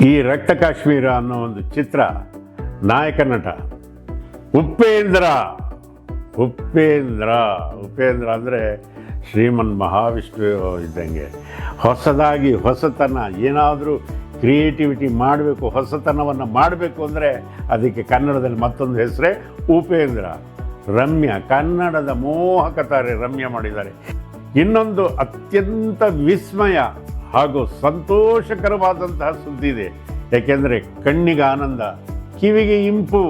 ಈ ರಕ್ತ ಕಾಶ್ಮೀರ ಅನ್ನೋ ಒಂದು ಚಿತ್ರ ನಾಯಕ ನಟ ಉಪೇಂದ್ರ ಉಪೇಂದ್ರ ಉಪೇಂದ್ರ ಅಂದರೆ ಶ್ರೀಮನ್ ಮಹಾವಿಷ್ಣು ಇದ್ದಂಗೆ ಹೊಸದಾಗಿ ಹೊಸತನ ಏನಾದರೂ ಕ್ರಿಯೇಟಿವಿಟಿ ಮಾಡಬೇಕು, ಹೊಸತನವನ್ನು ಮಾಡಬೇಕು ಅಂದರೆ ಅದಕ್ಕೆ ಕನ್ನಡದಲ್ಲಿ ಮತ್ತೊಂದು ಹೆಸರೇ ಉಪೇಂದ್ರ. ರಮ್ಯ, ಕನ್ನಡದ ಮೋಹಕ ತಾರೆ ರಮ್ಯ ಮಾಡಿದ್ದಾರೆ. ಇನ್ನೊಂದು ಅತ್ಯಂತ ವಿಸ್ಮಯ ಹಾಗೂ ಸಂತೋಷಕರವಾದಂತಹ ಸುದ್ದಿ ಇದೆ. ಯಾಕೆಂದರೆ ಕಣ್ಣಿಗೆ ಆನಂದ, ಕಿವಿಗೆ ಇಂಪು.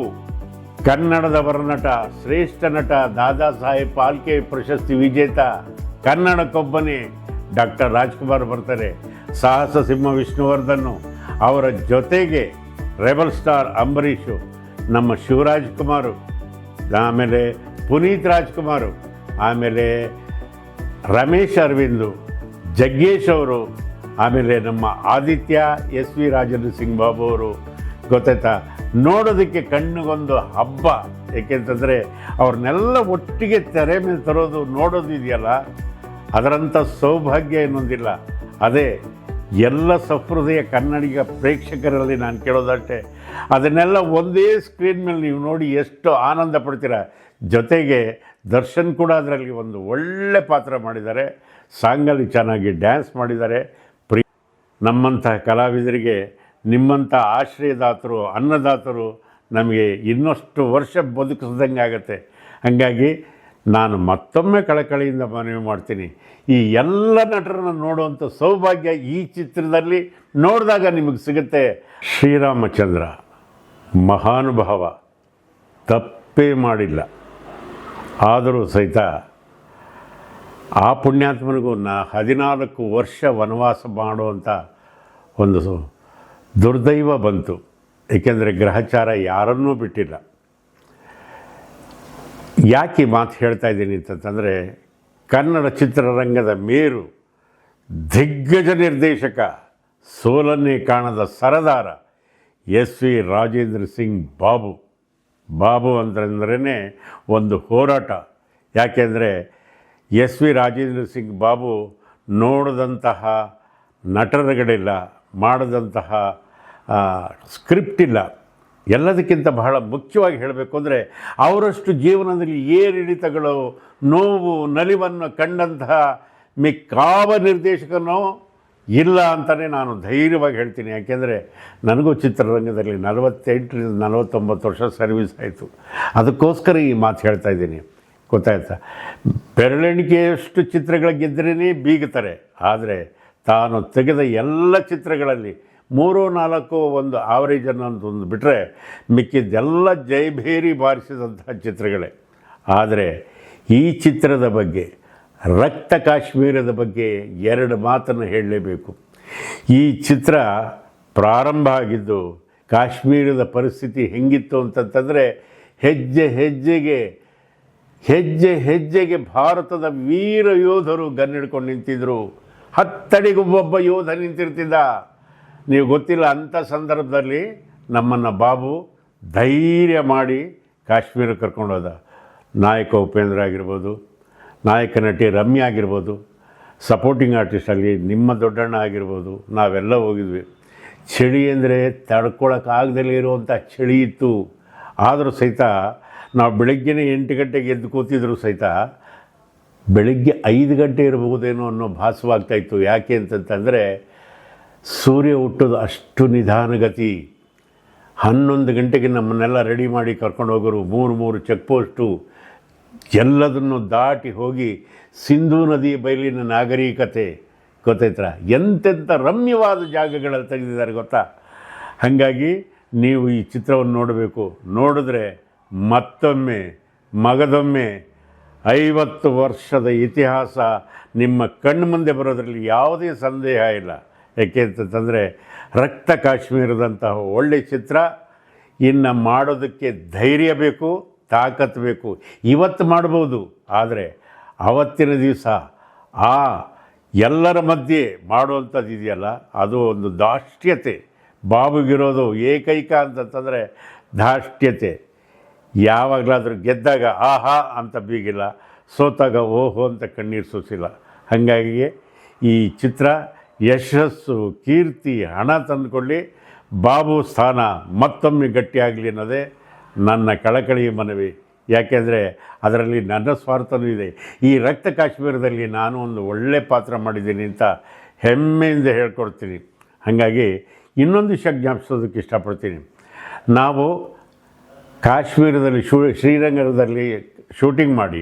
ಕನ್ನಡದ ವರನಟ, ಶ್ರೇಷ್ಠ ನಟ, ದಾದಾ ಸಾಹೇಬ್ ಫಾಲ್ಕೆ ಪ್ರಶಸ್ತಿ ವಿಜೇತ ಕನ್ನಡಕ್ಕೊಬ್ಬನೇ ಡಾಕ್ಟರ್ ರಾಜ್ಕುಮಾರ್ ಬರ್ತಾರೆ. ಸಾಹಸ ಸಿಂಹ ವಿಷ್ಣುವರ್ಧನ್, ಅವರ ಜೊತೆಗೆ ರೆಬಲ್ ಸ್ಟಾರ್ ಅಂಬರೀಷು, ನಮ್ಮ ಶಿವರಾಜ್ ಕುಮಾರು, ಆಮೇಲೆ ಪುನೀತ್ ರಾಜ್ಕುಮಾರು, ಆಮೇಲೆ ರಮೇಶ್ ಅರವಿಂದು, ಜಗ್ಗೇಶ್ ಅವರು, ಆಮೇಲೆ ನಮ್ಮ ಆದಿತ್ಯ, ಎಸ್ ವಿ ರಾಜೇಂದ್ರ ಸಿಂಗ್ ಬಾಬು ಅವರು. ಗೊತ್ತಾಯ್ತಾ? ನೋಡೋದಕ್ಕೆ ಕಣ್ಣಿಗೊಂದು ಹಬ್ಬ. ಏಕೆಂತಂದರೆ ಅವ್ರನ್ನೆಲ್ಲ ಒಟ್ಟಿಗೆ ತೆರೆ ಮೇಲೆ ತರೋದು, ನೋಡೋದು ಇದೆಯಲ್ಲ, ಅದರಂಥ ಸೌಭಾಗ್ಯ ಇನ್ನೊಂದಿಲ್ಲ. ಅದೇ ಎಲ್ಲ ಸಹೃದಯ ಕನ್ನಡಿಗ ಪ್ರೇಕ್ಷಕರಲ್ಲಿ ನಾನು ಕೇಳೋದಷ್ಟೇ, ಅದನ್ನೆಲ್ಲ ಒಂದೇ ಸ್ಕ್ರೀನ್ ಮೇಲೆ ನೀವು ನೋಡಿ ಎಷ್ಟು ಆನಂದ ಪಡ್ತೀರ. ಜೊತೆಗೆ ದರ್ಶನ್ ಕೂಡ ಅದರಲ್ಲಿ ಒಂದು ಒಳ್ಳೆ ಪಾತ್ರ ಮಾಡಿದ್ದಾರೆ. ಸಾಂಗಲ್ಲಿ ಚೆನ್ನಾಗಿ ಡ್ಯಾನ್ಸ್ ಮಾಡಿದ್ದಾರೆ. ನಮ್ಮಂತಹ ಕಲಾವಿದರಿಗೆ ನಿಮ್ಮಂಥ ಆಶ್ರಯದಾತರು, ಅನ್ನದಾತರು ನಮಗೆ ಇನ್ನಷ್ಟು ವರ್ಷ ಬದುಕಿಸ್ದಂಗೆ ಆಗುತ್ತೆ. ಹಾಗಾಗಿ ನಾನು ಮತ್ತೊಮ್ಮೆ ಕಳಕಳಿಯಿಂದ ಮನವಿ ಮಾಡ್ತೀನಿ, ಈ ಎಲ್ಲ ನಟರನ್ನು ನೋಡುವಂಥ ಸೌಭಾಗ್ಯ ಈ ಚಿತ್ರದಲ್ಲಿ ನೋಡಿದಾಗ ನಿಮಗೆ ಸಿಗುತ್ತೆ. ಶ್ರೀರಾಮಚಂದ್ರ ಮಹಾನುಭಾವ, ತಪ್ಪೇ ಮಾಡಿಲ್ಲ. ಆದರೂ ಸಹಿತ ಆ ಪುಣ್ಯಾತ್ಮನಿಗೂ 14 ವರ್ಷ ವನವಾಸ ಮಾಡುವಂಥ ಒಂದು ದುರ್ದೈವ ಬಂತು. ಏಕೆಂದರೆ ಗ್ರಹಚಾರ ಯಾರನ್ನೂ ಬಿಟ್ಟಿಲ್ಲ. ಯಾಕೆ ಮಾತು ಹೇಳ್ತಾ ಇದ್ದೀನಿ ಅಂತಂದರೆ, ಕನ್ನಡ ಚಿತ್ರರಂಗದ ಮೇರು, ದಿಗ್ಗಜ ನಿರ್ದೇಶಕ, ಸೋಲನ್ನೇ ಕಾಣದ ಸರದಾರ ಎಸ್ ವಿ ರಾಜೇಂದ್ರ ಸಿಂಗ್ ಬಾಬು. ಬಾಬು ಅಂತಂದ್ರೇ ಒಂದು ಹೋರಾಟ. ಯಾಕೆಂದರೆ ಎಸ್ ವಿ ರಾಜೇಂದ್ರ ಸಿಂಗ್ ಬಾಬು ನೋಡಿದಂತಹ ನಟರುಗಳಿಲ್ಲ, ಮಾಡಿದಂತಹ ಸ್ಕ್ರಿಪ್ಟ್ ಇಲ್ಲ. ಎಲ್ಲದಕ್ಕಿಂತ ಬಹಳ ಮುಖ್ಯವಾಗಿ ಹೇಳಬೇಕು ಅಂದರೆ, ಅವರಷ್ಟು ಜೀವನದಲ್ಲಿ ಏರಿಳಿತಗಳು, ನೋವು, ನಲಿವನ್ನು ಕಂಡಂತಹ ಮಿಕ್ಕಾವ ನಿರ್ದೇಶಕನೋ ಇಲ್ಲ ಅಂತಲೇ ನಾನು ಧೈರ್ಯವಾಗಿ ಹೇಳ್ತೀನಿ. ಯಾಕೆಂದರೆ ನನಗೂ ಚಿತ್ರರಂಗದಲ್ಲಿ 48ರಿಂದ 49 ವರ್ಷ ಸರ್ವಿಸ್ ಆಯಿತು. ಅದಕ್ಕೋಸ್ಕರ ಈ ಮಾತು ಹೇಳ್ತಾ ಇದ್ದೀನಿ. ಗೊತ್ತಾಯ್ತಾ? ಬೆರಳೆಣಿಕೆಯಷ್ಟು ಚಿತ್ರಗಳು ಗೆದ್ದರೇ ಬೀಗುತ್ತಾರೆ. ಆದರೆ ತಾನು ತೆಗೆದ ಎಲ್ಲ ಚಿತ್ರಗಳಲ್ಲಿ 3-4 ಒಂದು ಆವರೇಜ್ ಅನ್ನೋದೊಂದು ಬಿಟ್ಟರೆ ಮಿಕ್ಕಿದ್ದೆಲ್ಲ ಜೈಭೇರಿ ಬಾರಿಸಿದಂತಹ ಚಿತ್ರಗಳೇ. ಆದರೆ ಈ ಚಿತ್ರದ ಬಗ್ಗೆ, ರಕ್ತ ಕಾಶ್ಮೀರದ ಬಗ್ಗೆ 2 ಮಾತನ್ನು ಹೇಳಲೇಬೇಕು. ಈ ಚಿತ್ರ ಪ್ರಾರಂಭ ಆಗಿದ್ದು ಕಾಶ್ಮೀರದ ಪರಿಸ್ಥಿತಿ ಹೆಂಗಿತ್ತು ಅಂತಂತಂದರೆ, ಹೆಜ್ಜೆ ಹೆಜ್ಜೆಗೆ ಭಾರತದ ವೀರ ಯೋಧರು ಗನ್ನಿಡ್ಕೊಂಡು ನಿಂತಿದ್ದರು. 10 ಅಡಿಗೊಬ್ಬೊಬ್ಬ ಯೋಧ ನಿಂತಿರ್ತಿದ್ದ. ನೀವು ಗೊತ್ತಿಲ್ಲ, ಅಂಥ ಸಂದರ್ಭದಲ್ಲಿ ನಮ್ಮನ್ನು ಬಾಬು ಧೈರ್ಯ ಮಾಡಿ ಕಾಶ್ಮೀರ ಕರ್ಕೊಂಡೋದ. ನಾಯಕ ಉಪೇಂದ್ರ ಆಗಿರ್ಬೋದು, ನಾಯಕ ನಟಿ ರಮ್ಯ ಆಗಿರ್ಬೋದು, ಸಪೋರ್ಟಿಂಗ್ ಆರ್ಟಿಸ್ಟಲ್ಲಿ ನಿಮ್ಮ ದೊಡ್ಡಣ್ಣ ಆಗಿರ್ಬೋದು, ನಾವೆಲ್ಲ ಹೋಗಿದ್ವಿ. ಚಳಿ ಅಂದರೆ ತಡ್ಕೊಳಕ್ಕಾಗದಲ್ಲೇ ಇರುವಂಥ ಚಳಿ ಇತ್ತು. ಆದರೂ ಸಹಿತ ನಾವು ಬೆಳಗ್ಗೆನೇ 8 ಗಂಟೆಗೆ ಎದ್ದು ಕೂತಿದ್ರು ಸಹಿತ ಬೆಳಗ್ಗೆ 5 ಗಂಟೆ ಇರಬಹುದೇನೋ ಅನ್ನೋ ಭಾಸವಾಗ್ತಾಯಿತ್ತು. ಯಾಕೆ ಅಂತಂತಂದರೆ ಸೂರ್ಯ ಹುಟ್ಟೋದು ಅಷ್ಟು ನಿಧಾನಗತಿ. 11 ಗಂಟೆಗೆ ನಮ್ಮನ್ನೆಲ್ಲ ರೆಡಿ ಮಾಡಿ ಕರ್ಕೊಂಡು ಹೋಗೋರು. 3 ಚೆಕ್ ಪೋಸ್ಟು ಎಲ್ಲದನ್ನು ದಾಟಿ ಹೋಗಿ ಸಿಂಧೂ ನದಿ ಬಯಲಿನ ನಾಗರಿಕತೆ. ಗೊತ್ತಾಯ್ತಾ? ಎಂತೆಂಥ ರಮ್ಯವಾದ ಜಾಗಗಳಲ್ಲಿ ತೆಗೆದಿದ್ದಾರೆ ಗೊತ್ತಾ? ಹಾಗಾಗಿ ನೀವು ಈ ಚಿತ್ರವನ್ನು ನೋಡಬೇಕು. ನೋಡಿದ್ರೆ ಮತ್ತೊಮ್ಮೆ ಮಗದೊಮ್ಮೆ 50 ವರ್ಷದ ಇತಿಹಾಸ ನಿಮ್ಮ ಕಣ್ಣು ಮುಂದೆ ಬರೋದ್ರಲ್ಲಿ ಯಾವುದೇ ಸಂದೇಹ ಇಲ್ಲ. ಏಕೆ ಅಂತಂದರೆ ರಕ್ತ ಕಾಶ್ಮೀರದಂತಹ ಒಳ್ಳೆಯ ಚಿತ್ರ ಇನ್ನು ಮಾಡೋದಕ್ಕೆ ಧೈರ್ಯ ಬೇಕು, ತಾಕತ್ತು ಬೇಕು. ಇವತ್ತು ಮಾಡ್ಬೋದು, ಆದರೆ ಆವತ್ತಿನ ದಿವಸ ಆ ಎಲ್ಲರ ಮಧ್ಯೆ ಮಾಡುವಂಥದ್ದು ಇದೆಯಲ್ಲ, ಅದು ಒಂದು ದಾಷ್ಟ್ಯತೆ. ಬಾಬುಗಿರೋದು ಏಕೈಕ ಅಂತಂತಂದರೆ ದಾಷ್ಟ್ಯತೆ. ಯಾವಾಗಲಾದರೂ ಗೆದ್ದಾಗ ಆಹಾ ಅಂತ ಬೀಗಿಲ್ಲ, ಸೋತಾಗ ಓಹೋ ಅಂತ ಕಣ್ಣೀರು ಸೂಸಿಲ್ಲ. ಹಾಗಾಗಿ ಈ ಚಿತ್ರ ಯಶಸ್ಸು, ಕೀರ್ತಿ, ಹಣ ತಂದುಕೊಳ್ಳಿ, ಬಾಬು ಸ್ಥಾನ ಮತ್ತೊಮ್ಮೆ ಗಟ್ಟಿಯಾಗಲಿ ಅನ್ನೋದೇ ನನ್ನ ಕಳಕಳಿ ಮನವಿ. ಯಾಕೆಂದರೆ ಅದರಲ್ಲಿ ನನ್ನ ಸ್ವಾರ್ಥನೂ ಇದೆ. ಈ ರಕ್ತ ಕಾಶ್ಮೀರದಲ್ಲಿ ನಾನು ಒಂದು ಒಳ್ಳೆ ಪಾತ್ರ ಮಾಡಿದ್ದೀನಿ ಅಂತ ಹೆಮ್ಮೆಯಿಂದ ಹೇಳ್ಕೊಡ್ತೀನಿ. ಹಾಗಾಗಿ ಇನ್ನೊಂದು ವಿಷಯ ಜ್ಞಾಪಿಸೋದಕ್ಕೆ ಇಷ್ಟಪಡ್ತೀನಿ. ನಾವು ಕಾಶ್ಮೀರದಲ್ಲಿ ಶ್ರೀರಂಗದಲ್ಲಿ ಶೂಟಿಂಗ್ ಮಾಡಿ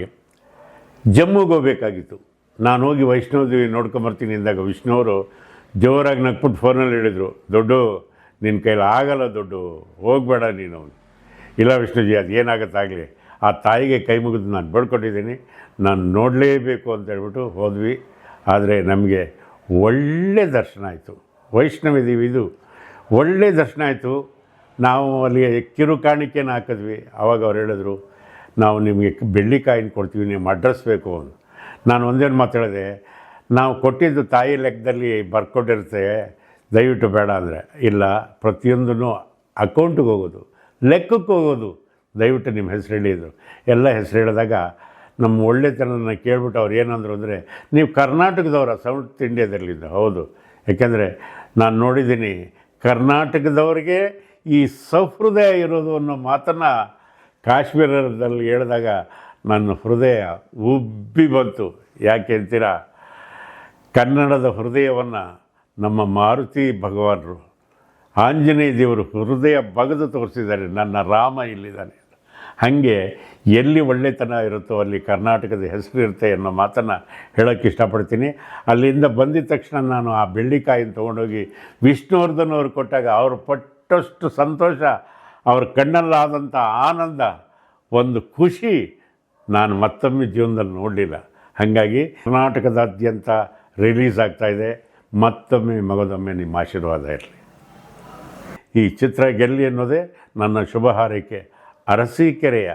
ಜಮ್ಮುಗೆ ಹೋಗಬೇಕಾಗಿತ್ತು. ನಾನು ಹೋಗಿ ವೈಷ್ಣೋದೇವಿ ನೋಡ್ಕೊಂಬರ್ತೀನಿ ಅಂದಾಗ ವಿಷ್ಣುವರು ಜೋರಾಗಿ ನಕ್ಬಿಟ್ಟು ಫೋನಲ್ಲಿ ಹೇಳಿದರು, ದೊಡ್ಡು ನಿನ್ನ ಕೈಲಿ ಆಗಲ್ಲ, ದೊಡ್ಡು ಹೋಗಬೇಡ ನೀನು. ಇಲ್ಲ ವಿಷ್ಣುಜಿ, ಅದು ಏನಾಗತ್ತಾಗಲಿ, ಆ ತಾಯಿಗೆ ಕೈ ಮುಗಿದು ನಾನು ಬೇಡ್ಕೊಟ್ಟಿದ್ದೀನಿ, ನಾನು ನೋಡಲೇಬೇಕು ಅಂತ ಹೇಳ್ಬಿಟ್ಟು ಹೋದ್ವಿ. ಆದರೆ ನಮಗೆ ಒಳ್ಳೆ ದರ್ಶನ ಆಯಿತು. ವೈಷ್ಣವಿ ದೇವಿದು ಒಳ್ಳೆ ದರ್ಶನ ಆಯಿತು. ನಾವು ಅಲ್ಲಿ ಕಿರು ಕಾಣಿಕೆನ ಹಾಕಿದ್ವಿ. ಆವಾಗ ಅವ್ರು ಹೇಳಿದ್ರು, ನಾವು ನಿಮಗೆ ಬೆಳ್ಳಿ ಕಾಯಿನ ಕೊಡ್ತೀವಿ, ನೀವು ಅಡ್ರೆಸ್ ಬೇಕು ಅಂತ. ನಾನು ಒಂದೇನು ಮಾತು ಹೇಳಿದೆ, ನಾವು ಕೊಟ್ಟಿದ್ದು ತಾಯಿ ಲೆಕ್ಕದಲ್ಲಿ ಬರ್ಕೊಟ್ಟಿರುತ್ತೆ, ದಯವಿಟ್ಟು ಬೇಡ ಅಂದರೆ. ಇಲ್ಲ, ಪ್ರತಿಯೊಂದೂ ಅಕೌಂಟಿಗೆ ಹೋಗೋದು, ಲೆಕ್ಕಕ್ಕೆ ಹೋಗೋದು, ದಯವಿಟ್ಟು ನಿಮ್ಮ ಹೆಸರು ಹೇಳಿದ್ರು. ಎಲ್ಲ ಹೆಸರು ಹೇಳಿದಾಗ ನಮ್ಮ ಒಳ್ಳೆತನನ ಕೇಳ್ಬಿಟ್ಟು ಅವ್ರು ಏನಂದರು ಅಂದರೆ, ನೀವು ಕರ್ನಾಟಕದವರ ಸೌತ್ ಇಂಡಿಯಾದಲ್ಲಿದ್ದ. ಹೌದು, ಯಾಕೆಂದರೆ ನಾನು ನೋಡಿದ್ದೀನಿ ಕರ್ನಾಟಕದವರಿಗೆ ಈ ಸಹೃದಯ ಇರೋದು ಅನ್ನೋ ಮಾತನ್ನು ಕಾಶ್ಮೀರದಲ್ಲಿ ಹೇಳಿದಾಗ ನನ್ನ ಹೃದಯ ಉಬ್ಬಿ ಬಂತು. ಯಾಕೆ ಅಂತೀರಾ, ಕನ್ನಡದ ಹೃದಯವನ್ನು ನಮ್ಮ ಮಾರುತಿ ಭಗವಾನರು ಆಂಜನೇಯ ದೇವರು ಹೃದಯ ಬಗೆದು ತೋರಿಸಿದ್ದಾರೆ. ನನ್ನ ರಾಮ ಇಲ್ಲಿದ್ದಾನೆ. ಹಾಗೆ ಎಲ್ಲಿ ಒಳ್ಳೆತನ ಇರುತ್ತೋ ಅಲ್ಲಿ ಕರ್ನಾಟಕದ ಹೆಸರು ಇರುತ್ತೆ ಅನ್ನೋ ಮಾತನ್ನು ಹೇಳೋಕ್ಕೆ ಇಷ್ಟಪಡ್ತೀನಿ. ಅಲ್ಲಿಂದ ಬಂದಿದ್ದ ತಕ್ಷಣ ನಾನು ಆ ಬೆಳ್ಳಿಕಾಯಿನ ತೊಗೊಂಡೋಗಿ ವಿಷ್ಣುವರ್ಧನ್ ಅವ್ರು ಕೊಟ್ಟಾಗ ಅವರು ಪಟ್ಟಷ್ಟು ಸಂತೋಷ, ಅವ್ರ ಕಣ್ಣಲ್ಲಾದಂಥ ಆನಂದ, ಒಂದು ಖುಷಿ ನಾನು ಮತ್ತೊಮ್ಮೆ ಜೀವನದಲ್ಲಿ ನೋಡಲಿಲ್ಲ. ಹಾಗಾಗಿ ಕರ್ನಾಟಕದಾದ್ಯಂತ ರಿಲೀಸ್ ಆಗ್ತಾಯಿದೆ. ಮತ್ತೊಮ್ಮೆ ಮಗದೊಮ್ಮೆ ನಿಮ್ಮ ಆಶೀರ್ವಾದ ಇರಲಿ. ಈ ಚಿತ್ರ ಗೆಲ್ಲಿ ಅನ್ನೋದೇ ನನ್ನ ಶುಭ ಹಾರೈಕೆ. ಅರಸೀಕೆರೆಯ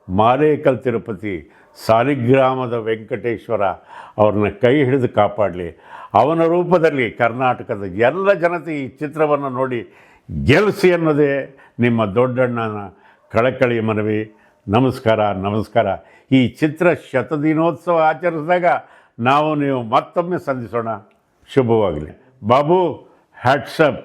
ಮಾಲೇಕಲ್ ತಿರುಪತಿ ಸಾಲಿಗ್ರಾಮದ ವೆಂಕಟೇಶ್ವರ ಅವ್ರನ್ನ ಕೈ ಹಿಡಿದು ಕಾಪಾಡಲಿ. ಅವನ ರೂಪದಲ್ಲಿ ಕರ್ನಾಟಕದ ಎಲ್ಲ ಜನತೆ ಈ ಚಿತ್ರವನ್ನು ನೋಡಿ ಗೆಲ್ಲಿಸಿ ಅನ್ನೋದೇ ನಿಮ್ಮ ದೊಡ್ಡಣ್ಣನ ಕಳಕಳಿ ಮನವಿ. ನಮಸ್ಕಾರ, ನಮಸ್ಕಾರ. ಈ ಚಿತ್ರ ಶತದಿನೋತ್ಸವ ಆಚರಿಸಿದಾಗ ನಾವು ನೀವು ಮತ್ತೊಮ್ಮೆ ಸಂಧಿಸೋಣ. ಶುಭವಾಗಲಿ. ಬಾಬು, ಹ್ಯಾಟ್ಸಪ್.